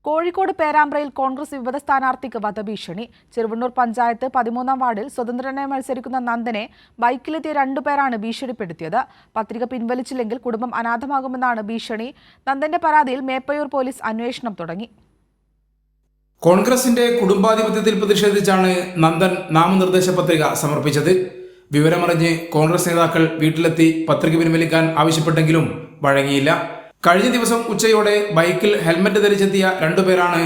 കോഴിക്കോട് പേരാമ്പ്രയിൽ കോൺഗ്രസ് വിമത സ്ഥാനാർത്ഥിക്ക് വധഭീഷണി. ചെറുവണ്ണൂർ പഞ്ചായത്ത് 13-ാം വാർഡിൽ സ്വതന്ത്രനായി മത്സരിക്കുന്ന നന്ദനെ ബൈക്കിലെത്തിയ രണ്ടുപേരാണ് ഭീഷണിപ്പെടുത്തിയത്. പത്രിക പിൻവലിച്ചില്ലെങ്കിൽ കുടുംബം അനാഥമാകുമെന്നാണ് ഭീഷണി. നന്ദന്റെ പരാതിയിൽ മേപ്പയൂർ പോലീസ് അന്വേഷണം തുടങ്ങി. കോൺഗ്രസിന്റെ കുടുംബാധിപത്യത്തിൽ പ്രതിഷേധിച്ചാണ് നന്ദൻ നാമനിർദ്ദേശ പത്രിക സമർപ്പിച്ചത്. വിവരമറിഞ്ഞ് കോൺഗ്രസ് നേതാക്കൾ വീട്ടിലെത്തി പത്രിക പിൻവലിക്കാൻ ആവശ്യപ്പെട്ടെങ്കിലും വഴങ്ങിയില്ല. കഴിഞ്ഞ ദിവസം ഉച്ചയോടെ ബൈക്കിൽ ഹെൽമറ്റ് ധരിച്ചെത്തിയ രണ്ടുപേരാണ്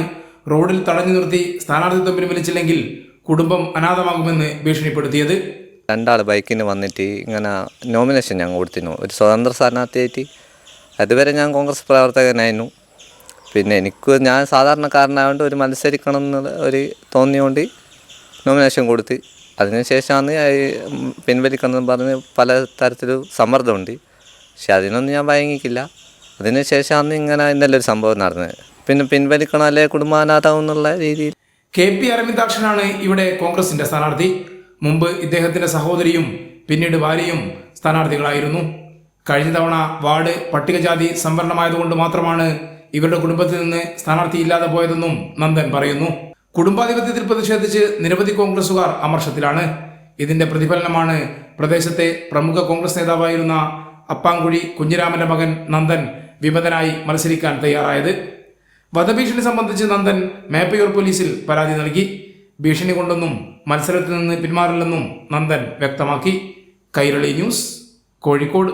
റോഡിൽ തടഞ്ഞു നിർത്തി സ്ഥാനാർത്ഥിത്വം പിൻവലിച്ചില്ലെങ്കിൽ കുടുംബം അനാഥമാകുമെന്ന് ഭീഷണിപ്പെടുത്തിയത്. രണ്ടാൾ ബൈക്കിന് വന്നിട്ട് ഇങ്ങനെ നോമിനേഷൻ ഞാൻ കൊടുത്തിരുന്നു, ഒരു സ്വതന്ത്ര സ്ഥാനാർത്ഥിയായിട്ട്. അതുവരെ ഞാൻ കോൺഗ്രസ് പ്രവർത്തകനായിരുന്നു. പിന്നെ ഞാൻ സാധാരണക്കാരനായതുകൊണ്ട് ഒരു മത്സരിക്കണം എന്നുള്ള ഒരു തോന്നിയുകൊണ്ട് നോമിനേഷൻ കൊടുത്ത് അതിനുശേഷമാണ് പിൻവലിക്കണമെന്ന് പറഞ്ഞ് പല തരത്തിലും സമ്മർദ്ദമുണ്ട്. പക്ഷെ അതിനൊന്നും ഞാൻ വഴങ്ങിക്കില്ല. അതിനുശേഷമാണ് ഇങ്ങനെ ഇന്നലെ ഒരു സംഭവം നടന്നത്. പിന്നെ പിൻവലിക്കണം അല്ലെ കുടുംബാനാഥാവും എന്നുള്ള രീതിയിൽ. KP അരവിന്ദാക്ഷനാണ് ഇവിടെ കോൺഗ്രസിന്റെ സ്ഥാനാർത്ഥി. മുമ്പ് ഇദ്ദേഹത്തിന്റെ സഹോദരിയും പിന്നീട് ഭാര്യയും സ്ഥാനാർത്ഥികളായിരുന്നു. കഴിഞ്ഞ തവണ വാർഡ് പട്ടികജാതി സംവരണമായതുകൊണ്ട് മാത്രമാണ് ഇവരുടെ കുടുംബത്തിൽ നിന്ന് സ്ഥാനാർത്ഥി ഇല്ലാതെ പോയതെന്നും നന്ദൻ പറയുന്നു. കുടുംബാധിപത്യത്തിൽ പ്രതിഷേധിച്ച് നിരവധി കോൺഗ്രസുകാർ അമർഷത്തിലാണ്. ഇതിന്റെ പ്രതിഫലനമാണ് പ്രദേശത്തെ പ്രമുഖ കോൺഗ്രസ് നേതാവായിരുന്ന അപ്പാങ്കുഴി കുഞ്ഞിരാമന്റെ മകൻ നന്ദൻ വിമതനായി മത്സരിക്കാൻ തയ്യാറായത്. വധഭീഷണി സംബന്ധിച്ച് നന്ദൻ മേപ്പയൂർ പോലീസിൽ പരാതി നൽകി. ഭീഷണി കൊണ്ടൊന്നും മത്സരത്തിൽ നിന്ന് പിന്മാറില്ലെന്നും നന്ദൻ വ്യക്തമാക്കി. കൈരളി ന്യൂസ്, കോഴിക്കോട്.